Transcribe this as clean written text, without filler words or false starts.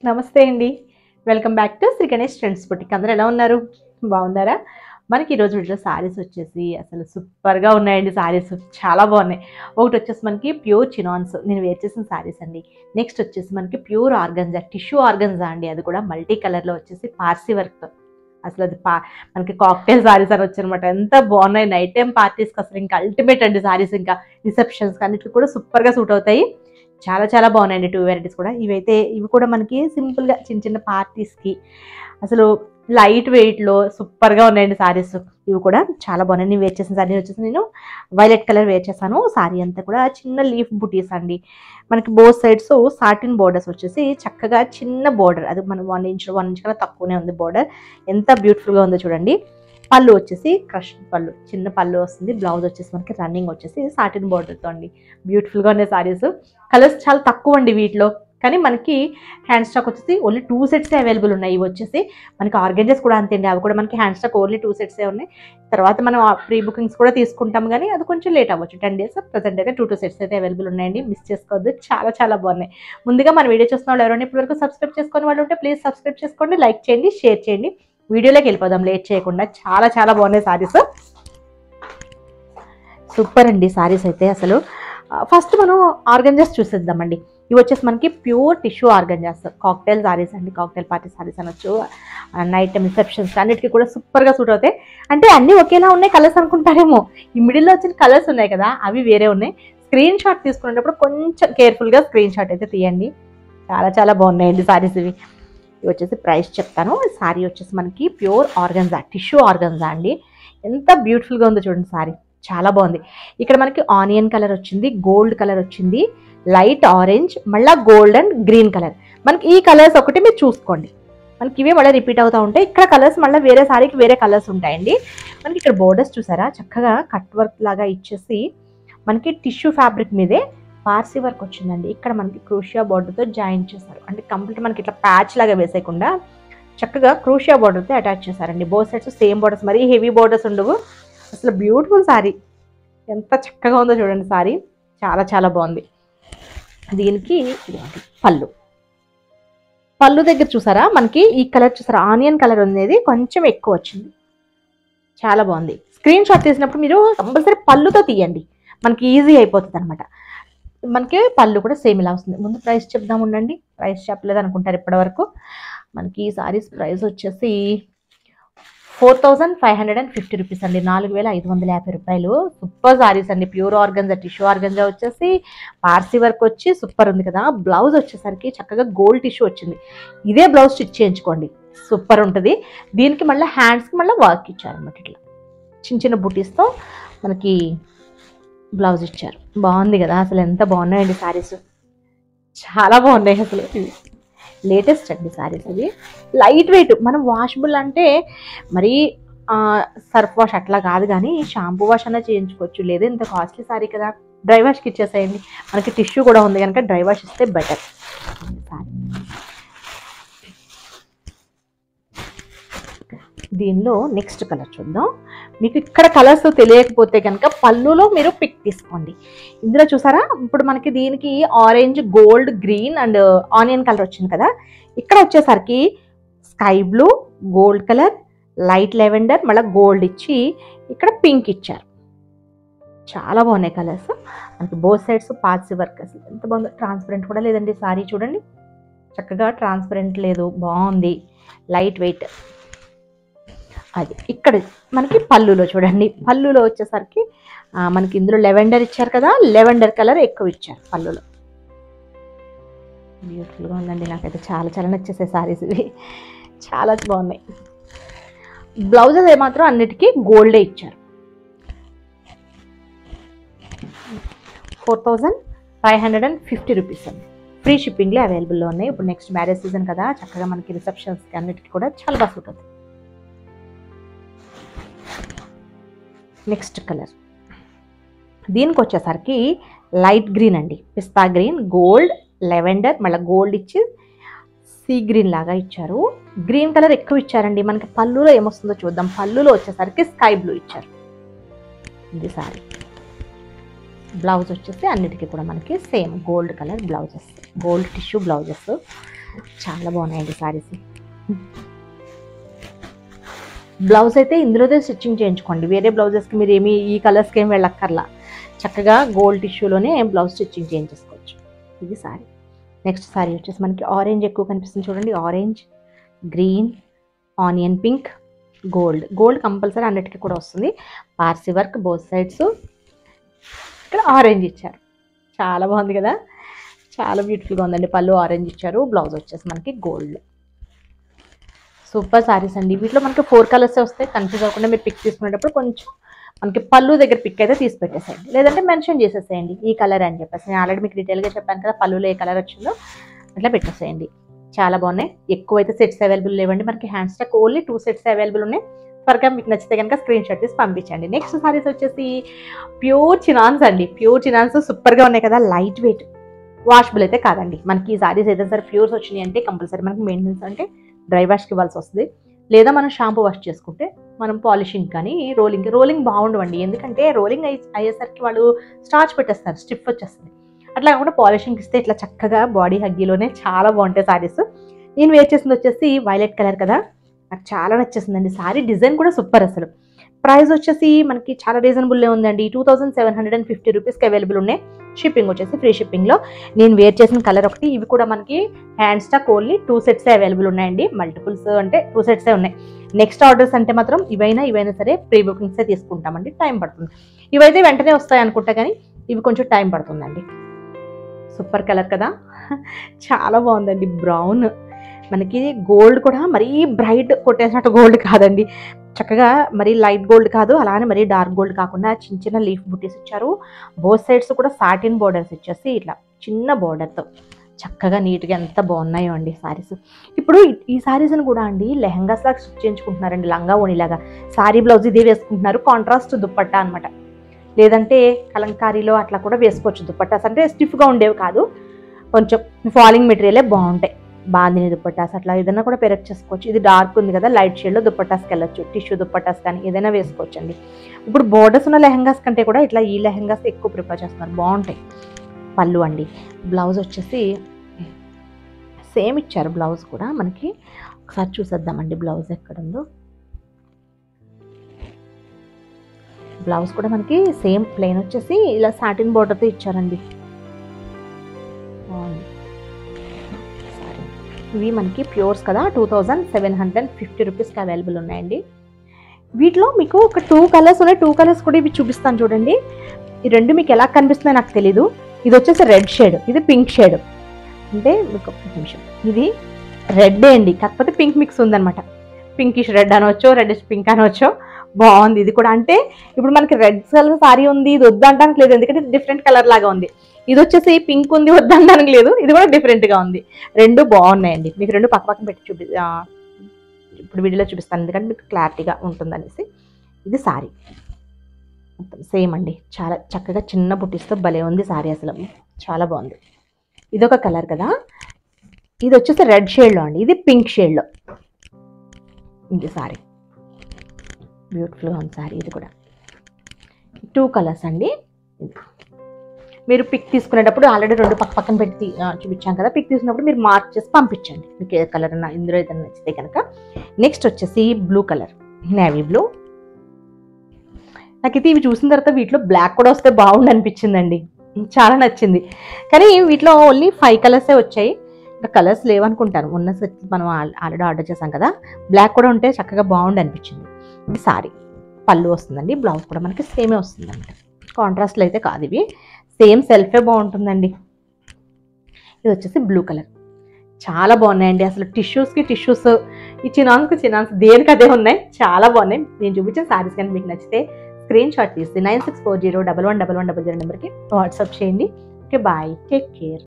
నమస్తే అండి, welcome back to Shri Ganesh trends boutique. అందరూ ఎలా ఉన్నారు? బాగున్నారా? మనకి ఈరోజు వీడియో సారీస్ వచ్చేసి అసలు సూపర్గా ఉన్నాయండి. సారీస్ చాలా బాగున్నాయి. ఒకటి వచ్చేసి మనకి ప్యూర్ చినాన్స్ నేను వేర్ చేసిన సారీస్ అండి. నెక్స్ట్ వచ్చేసి మనకి ప్యూర్ ఆర్గంజా, టిష్యూ ఆర్గంజా అండి. అది కూడా మల్టీ కలర్లో వచ్చేసి పార్సీ వర్క్తో. అసలు అది మనకి కాక్టైల్ సారీస్ అని వచ్చనమాట. ఎంత బాగున్నాయి. నైట్ టైం పార్టీస్కి అసలు ఇంకా అల్టిమేట్ అండి సారీస్. ఇంకా రిసెప్షన్స్ అన్నిటికి కూడా సూపర్గా సూట్ అవుతాయి. చాలా చాలా బాగున్నాయండి. 2 వెరైటీస్ కూడా. ఇవి కూడా మనకి సింపుల్గా చిన్న చిన్న పార్టీస్కి అసలు లైట్ వెయిట్లో సూపర్గా ఉన్నాయండి సారీస్. ఇవి కూడా చాలా బాగున్నాయి. నేను వేర్ చేసిన సారీ వచ్చేసి నేను వైలెట్ కలర్ వేర్ చేశాను. సారీ అంతా కూడా చిన్న లీఫ్ బుటీస్ అండి. మనకి బోత్ సైడ్స్ సాటిన్ బోర్డర్స్ వచ్చేసి చక్కగా చిన్న బోర్డర్, అది మనం 1 ఇంచ్ కన్నా తక్కువనే ఉంది బోర్డర్. ఎంత బ్యూటిఫుల్గా ఉందో చూడండి. పళ్ళు వచ్చేసి క్రష్ పళ్ళు, చిన్న పళ్ళు వస్తుంది. బ్లౌజ్ వచ్చేసి మనకి రన్నింగ్ వచ్చేసి సాటిన్ బోర్డర్తో అండి. బ్యూటిఫుల్గా ఉన్నాయి సారీస్. కలర్స్ చాలా తక్కువ అండి వీటిలో, కానీ మనకి హ్యాండ్ స్టాక్ వచ్చేసి ఓన్లీ 2 సెట్సే అవైలబుల్ ఉన్నాయి. ఇవి వచ్చేసి మనకి ఆర్గంజాస్ కూడా అంతే అండి. అవి కూడా మనకి హ్యాండ్ స్టాక్ ఓన్లీ 2 సెట్సే ఉన్నాయి. తర్వాత మనం ప్రీ బుకింగ్స్ కూడా తీసుకుంటాం, కానీ అది కొంచెం లేట్ అవ్వచ్చు. 10 డేస్ ప్రజెంట్ అయితే 2 సెట్స్ అయితే అవైలబుల్ ఉన్నాయండి. మిస్ చేసుకోవద్దు. చాలా చాలా బాగున్నాయి. ముందుగా మన వీడియో చూస్తున్న వాళ్ళు ఎవరైనా ఇప్పటివరకు సబ్స్క్రైబ్ చేసుకునే వాళ్ళు ఉంటే ప్లీజ్ సబ్స్క్రైబ్ చేసుకోండి, లైక్ చేయండి, షేర్ చేయండి. వీడియోలోకి వెళ్ళిపోదాం లేట్ చేయకుండా. చాలా చాలా బాగున్నాయి సారీస్. సూపర్ అండి సారీస్ అయితే అసలు. ఫస్ట్ మనం ఆర్గంజాస్ చూసేద్దామండి. ఇవి వచ్చేసి మనకి pure tissue organzas, cocktail saris అండి. కాక్టైల్ పార్టీ సారీస్ అనొచ్చు. నైట్ టైం రిసెప్షన్స్ అన్నిటికీ కూడా సూపర్గా సూట్ అవుతాయి. అంటే అన్నీ ఒకేలా ఉన్నాయి కలర్స్ అనుకుంటారేమో. ఈ మిడిల్లో వచ్చిన కలర్స్ ఉన్నాయి కదా, అవి వేరే ఉన్నాయి. స్క్రీన్ షాట్ తీసుకునేటప్పుడు కొంచెం కేర్ఫుల్గా స్క్రీన్ షాట్ అయితే తీయండి. చాలా చాలా బాగున్నాయండి సారీస్ ఇవి. ఇవి వచ్చేసి ప్రైస్ చెప్తాను. సారీ వచ్చేసి మనకి ప్యూర్ ఆర్గంజా, టిష్యూ ఆర్గంజా అండి. ఎంత బ్యూటిఫుల్గా ఉందో చూడండి సారీ. చాలా బాగుంది. ఇక్కడ మనకి ఆనియన్ కలర్ వచ్చింది, గోల్డ్ కలర్ వచ్చింది, లైట్ ఆరెంజ్, మళ్ళీ గోల్డ్ అండ్ గ్రీన్ కలర్. మనకి ఈ కలర్స్ ఒకటి మీరు చూసుకోండి. మనకి ఇవే మళ్ళీ రిపీట్ అవుతూ ఉంటాయి. ఇక్కడ కలర్స్ మళ్ళీ వేరే సారీకి వేరే కలర్స్ ఉంటాయండి. మనకి ఇక్కడ బోర్డర్స్ చూసారా, చక్కగా కట్ వర్క్ లాగా ఇచ్చేసి మనకి టిష్యూ ఫ్యాబ్రిక్ మీదే పార్సీ వర్క్ వచ్చిందండి. ఇక్కడ మనకి క్రూషియా బోర్డర్తో జాయిన్ చేశారు. అంటే కంప్లీట్ మనకి ఇట్లా ప్యాచ్ లాగా వేసేయకుండా చక్కగా క్రూషియా బోర్డర్తో అటాచ్ చేశారండి. బోత్ సైడ్స్ సేమ్ బోర్డర్స్, మరీ హెవీ బోర్డర్స్ ఉండవు. అసలు బ్యూటిఫుల్ సారీ. ఎంత చక్కగా ఉందో చూడండి సారీ. చాలా చాలా బాగుంది. దీనికి పళ్ళు దగ్గర చూసారా, మనకి ఈ కలర్ చూసారా, ఆనియన్ కలర్ అనేది కొంచెం ఎక్కువ వచ్చింది. చాలా బాగుంది. స్క్రీన్ షాట్ తీసినప్పుడు మీరు కంపల్సరీ పళ్ళుతో తీయండి, మనకి ఈజీ అయిపోతుంది అనమాట. మనకి పళ్ళు కూడా సేమ్ ఇలా వస్తుంది. ముందు ప్రైస్ చెప్దాం ఉండండి. ప్రైస్ చెప్పలేదు అనుకుంటారు ఇప్పటివరకు. మనకి ఈ సారీస్ ప్రైస్ వచ్చేసి 4550 రూపీస్ అండి. 4550 రూపాయలు. సూపర్ సారీస్ అండి. ప్యూర్ ఆర్గంజా, టిష్యూ ఆర్గంజా వచ్చేసి పార్సీ వర్క్ వచ్చి సూపర్ ఉంది కదా. బ్లౌజ్ వచ్చేసరికి చక్కగా గోల్డ్ టిష్యూ వచ్చింది. ఇదే బ్లౌజ్ స్టిచ్ చేయించుకోండి, సూపర్ ఉంటుంది. దీనికి మళ్ళీ హ్యాండ్స్కి మళ్ళీ వర్క్ ఇచ్చారనమాట. ఇట్లా చిన్న చిన్న బుటీస్తో మనకి బ్లౌజ్ ఇచ్చారు. బాగుంది కదా. అసలు ఎంత బాగున్నాయండి సారీస్. చాలా బాగున్నాయి అసలు. లేటెస్ట్ అండి సారీస్ ఇవి. Light weight. మనం వాషబుల్ అంటే మరీ సర్ఫ్ వాష్ అట్లా కాదు, కానీ షాంపూ వాష్ అన్నా చేయించుకోవచ్చు. లేదా ఇంత కాస్ట్లీ సారీ కదా, డ్రై వాష్కి ఇచ్చేసేయండి. మనకి టిష్యూ కూడా ఉంది కనుక డ్రై వాష్ ఇస్తే బెటర్. దీనిలో నెక్స్ట్ కలర్ చూద్దాం. మీకు ఇక్కడ కలర్స్ తెలియకపోతే కనుక పళ్ళులో మీరు పిక్ తీసుకోండి. ఇందులో చూసారా, ఇప్పుడు మనకి దీనికి orange, gold, green and onion colour వచ్చింది కదా. ఇక్కడ వచ్చేసరికి sky blue, gold colour, light lavender, మళ్ళీ గోల్డ్ ఇచ్చి ఇక్కడ పింక్ ఇచ్చారు. చాలా బాగున్నాయి కలర్స్. మనకి బోత్ సైడ్స్ పార్సీ వర్క్. అసలు ఎంత బాగుందో. ట్రాన్స్పరెంట్ కూడా లేదండి సారీ. చూడండి చక్కగా ట్రాన్స్పరెంట్ లేదు, బాగుంది. Light weight. అది ఇక్కడ మనకి పళ్ళులో చూడండి. పళ్ళులో వచ్చేసరికి మనకి ఇందులో లెవెండర్ ఇచ్చారు కదా, లెవెండర్ కలర్ ఎక్కువ ఇచ్చారు పళ్ళులో. బ్యూటిఫుల్గా ఉందండి. నాకైతే చాలా చాలా నచ్చేసాయి సారీస్ ఇవి. చాలా బాగున్నాయి. బ్లౌజెస్ ఏమాత్రం అన్నిటికీ గోల్డే ఇచ్చారు. 4550 రూపీస్ అండి. ఫ్రీ షిప్పింగ్లో అవైలబుల్లో ఉన్నాయి. ఇప్పుడు నెక్స్ట్ మ్యారేజ్ సీజన్ కదా, చక్కగా మనకి రిసెప్షన్స్కి అన్నిటికీ కూడా చాలా బాగా సూట్ అవుతుంది. నెక్స్ట్ కలర్ దీనికి వచ్చేసరికి లైట్ గ్రీన్ అండి. పిస్తా గ్రీన్, గోల్డ్, లెవెండర్, మళ్ళీ గోల్డ్ ఇచ్చి సీ గ్రీన్ లాగా ఇచ్చారు. గ్రీన్ కలర్ ఎక్కువ ఇచ్చారండి. మనకి పళ్ళులో ఏమొస్తుందో చూద్దాం. పళ్ళులో వచ్చేసరికి స్కై బ్లూ ఇచ్చారు. ఇది సారీ బ్లౌజ్ వచ్చేసి అన్నిటికీ కూడా మనకి same gold colour blouses, gold tissue blouses. చాలా బాగున్నాయండి సారీస్. బ్లౌజ్ అయితే ఇందులోనే స్టిచ్చింగ్ చేయించుకోండి, వేరే బ్లౌజెస్కి మీరు ఏమి ఈ కలర్స్కి ఏమి వెళ్ళక్కర్లా, చక్కగా గోల్డ్ టిష్యూలోనే బ్లౌజ్ స్టిచ్చింగ్ చేయించేసుకోవచ్చు. ఇది సారీ. నెక్స్ట్ సారీ వచ్చేసి మనకి ఆరెంజ్ ఎక్కువ కనిపిస్తుంది చూడండి, orange, green, onion pink, gold. Gold compulsory అన్నిటికీ కూడా వస్తుంది. Parsi work both sides. ఇక్కడ ఆరెంజ్ ఇచ్చారు, చాలా బాగుంది కదా, చాలా బ్యూటిఫుల్గా ఉందండి. పళ్ళు ఆరెంజ్ ఇచ్చారు, బ్లౌజ్ వచ్చేసి మనకి గోల్డ్. సూపర్ సారీస్ అండి. వీటిలో మనకి 4 కలర్స్ వస్తాయి. కన్ఫ్యూజ్ అవ్వకుండా మీరు పిక్ తీసుకునేటప్పుడు కొంచెం మనకి పళ్ళు దగ్గర పిక్ అయితే తీసి పెట్టేసేయండి, లేదంటే మెన్షన్ చేసేసేయండి ఈ కలర్ అని చెప్పేసి. నేను ఆల్రెడీ మీకు డీటెయిల్గా చెప్పాను కదా పళ్ళులో ఏ కలర్ వచ్చిందో, అట్లా పెట్టేసేయండి. చాలా బాగున్నాయి. ఎక్కువ అయితే సెట్స్ అవైలబుల్ లేవండి మనకి, hand stock only 2 sets available ఉన్నాయి. త్వరగా మీకు నచ్చితే కనుక స్క్రీన్ షాట్ తీసి పంపించండి. నెక్స్ట్ సారీస్ వచ్చేసి ప్యూర్ చినాన్స్ అండి. ప్యూర్ చినాన్స్ సూపర్గా ఉన్నాయి కదా, లైట్ వెయిట్, వాషబుల్ అయితే కాదండి మనకి. ఈ సారీస్ అయితే సరే ప్యూర్స్ వచ్చినాయి అంటే కంపల్సరీ మనకి మెయింటెనెన్స్ అంటే డ్రై వాష్కి ఇవ్వాల్సి వస్తుంది, లేదా మనం షాంపూ వాష్ చేసుకుంటే మనం పాలిషింగ్ కానీ రోలింగ్ బాగుండవండి. ఎందుకంటే రోలింగ్ అయ్యేసరికి వాళ్ళు స్టార్చ్ పెట్టేస్తారు, స్టిఫ్ వచ్చేస్తుంది. అట్లా కాకుండా పాలిషింగ్ ఇస్తే ఇట్లా చక్కగా బాడీ హగ్గీలోనే చాలా బాగుంటాయి సారీస్. నేను వేర్ చేసింది వచ్చేసి వైలెట్ కలర్ కదా, నాకు చాలా నచ్చేసిందండి. సారీ డిజైన్ కూడా సూపర్. అసలు ప్రైస్ వచ్చేసి మనకి చాలా రీజనబుల్లే ఉందండి. 2750 రూపీస్కి అవైలబుల్ ఉన్నాయి. షిప్పింగ్ వచ్చేసి ఫ్రీ షిప్పింగ్లో. నేను వేర్ చేసిన కలర్ ఒకటి. ఇవి కూడా మనకి హ్యాండ్ స్టాక్ ఓన్లీ 2 సెట్సే అవైలబుల్ ఉన్నాయండి. మల్టిపుల్స్ అంటే 2 సెట్సే ఉన్నాయి. నెక్స్ట్ ఆర్డర్స్ అంటే మాత్రం ఇవైనా సరే ప్రీ బుకింగ్సే తీసుకుంటామండి, టైం పడుతుంది. ఇవైతే వెంటనే వస్తాయి అనుకుంటా, కానీ ఇవి కొంచెం టైం పడుతుందండి. సూపర్ కలర్ కదా, చాలా బాగుందండి. బ్రౌన్, మనకి గోల్డ్ కూడా మరీ బ్రైట్ కొట్టేసినట్టు గోల్డ్ కాదండి, చక్కగా మరీ లైట్ గోల్డ్ కాదు, అలానే మరీ డార్క్ గోల్డ్ కాకుండా చిన్న చిన్న లీఫ్ బుట్టీస్ ఇచ్చారు. బోత్ సైడ్స్ కూడా సాటిన్ బోర్డర్స్ ఇచ్చేసి ఇట్లా చిన్న బోర్డర్తో చక్కగా నీట్గా ఎంత బాగున్నాయో అండి సారీస్. ఇప్పుడు ఈ సారీస్ని కూడా అండి లెహంగాస్ లాగా స్టిచ్ చేయించుకుంటున్నారండి, లంగా ఓణిలాగా. సారీ బ్లౌజ్ ఇదే వేసుకుంటున్నారు, కాంట్రాస్ట్ దుప్పట్టా అనమాట. లేదంటే కలంకారీలో అట్లా కూడా వేసుకోవచ్చు. దుప్పట్టాస్ అంటే స్టిఫ్గా ఉండేవి కాదు, కొంచెం ఫాలింగ్ మెటీరియలే బాగుంటాయి. బాందిని దుప్పట్టాస్ అట్లా ఏదైనా కూడా పెరక్ చేసుకోవచ్చు. ఇది డార్క్ ఉంది కదా, లైట్ షేడ్లో దుప్పట్టాస్కి వెళ్ళొచ్చు, టిష్యూ దుప్పట్టాస్ కానీ ఏదైనా వేసుకోవచ్చు అండి. ఇప్పుడు బోర్డర్స్ ఉన్న లెహంగాస్ కంటే కూడా ఇట్లా ఈ లెహంగాస్ ఎక్కువ ప్రిఫర్ చేస్తున్నారు, బాగుంటాయి. పళ్ళు అండి, బ్లౌజ్ వచ్చేసి సేమ్ ఇచ్చారు. బ్లౌజ్ కూడా మనకి ఒకసారి చూసేద్దామండి బ్లౌజ్ ఎక్కడుందో. బ్లౌజ్ కూడా మనకి సేమ్ ప్లెయిన్ వచ్చేసి ఇలా సాటిన్ బోర్డర్తో ఇచ్చారండి. ఇవి మనకి ప్యూర్స్ కదా, 2750 రూపీస్కి అవైలబుల్ ఉన్నాయండి. వీటిలో మీకు ఒక 2 కలర్స్ ఉన్నాయి. 2 కలర్స్ కూడా ఇవి చూపిస్తాను చూడండి. ఈ రెండు మీకు ఎలా కనిపిస్తున్నాయో నాకు తెలీదు. ఇది వచ్చేసి రెడ్ షేడ్, ఇది పింక్ షేడ్. అంటే మీకు ఒక నిమిషం, ఇది రెడ్ అండి, కాకపోతే పింక్ మిక్స్ ఉందనమాట. పింకిష్ రెడ్ అనొచ్చో, రెడ్డిష్ పింక్ అనొచ్చో, బాగుంది. ఇది కూడా అంటే ఇప్పుడు మనకి రెడ్ కలర్ సారీ ఉంది, ఇది వద్దంటానికి లేదు, ఎందుకంటే డిఫరెంట్ కలర్ లాగా ఉంది. ఇది వచ్చేసి పింక్ ఉంది, వద్దంటానికి లేదు, ఇది కూడా డిఫరెంట్గా ఉంది. రెండు బాగున్నాయండి. మీకు రెండు పక్క పక్కన పెట్టి ఇప్పుడు వీడియోలో చూపిస్తాను, ఎందుకంటే మీకు క్లారిటీగా ఉంటుందనేసి. ఇది సారీ సేమ్ అండి, చాలా చక్కగా చిన్న బుట్టిస్తో భలే ఉంది సారీ, అసలు చాలా బాగుంది. ఇది ఒక కలర్ కదా, ఇది వచ్చేసి రెడ్ షేడ్లో అండి, ఇది పింక్ షేడ్లో. ఇది సారీ బ్యూటిఫుల్గా ఉంది సారీ. ఇది కూడా 2 కలర్స్ అండి. మీరు పిక్ తీసుకునేటప్పుడు ఆల్రెడీ రెండు పక్క పక్కన పెట్టి చూపించాం కదా, పిక్ తీసుకున్నప్పుడు మీరు మార్క్ చేసి పంపించండి, మీకు ఏ కలర్ అన్నా ఇందులో ఏదైనా నచ్చితే కనుక. నెక్స్ట్ వచ్చేసి బ్లూ కలర్, నేవీ బ్లూ. నాకైతే ఇవి చూసిన తర్వాత వీటిలో బ్లాక్ కూడా వస్తే బాగుండు అనిపించిందండి, చాలా నచ్చింది. కానీ వీటిలో ఓన్లీ 5 కలర్సే వచ్చాయి, ఇంకా కలర్స్ లేవనుకుంటాను. ఉన్న సెట్ మనం ఆల్రెడీ ఆర్డర్ చేసాం కదా, బ్లాక్ కూడా ఉంటే చక్కగా బాగుండు అనిపించింది. ఇది సారీ పళ్ళు వస్తుందండి, బ్లౌజ్ కూడా మనకి సేమే వస్తుందండి, కాంట్రాస్ట్లో అయితే కాదు, ఇవి సేమ్ సెల్ఫే బాగుంటుందండి. ఇది వచ్చేసి బ్లూ కలర్, చాలా బాగున్నాయండి. అసలు టిష్యూస్, ఈ చినాన్స్ దేనికి అదే ఉన్నాయి, చాలా బాగున్నాయి. నేను చూపించిన సారీస్ కానీ మీకు నచ్చితే స్క్రీన్ షాట్ తీసి 9640111100 నెంబర్కి వాట్సాప్ చేయండి. Okay, bye, take care.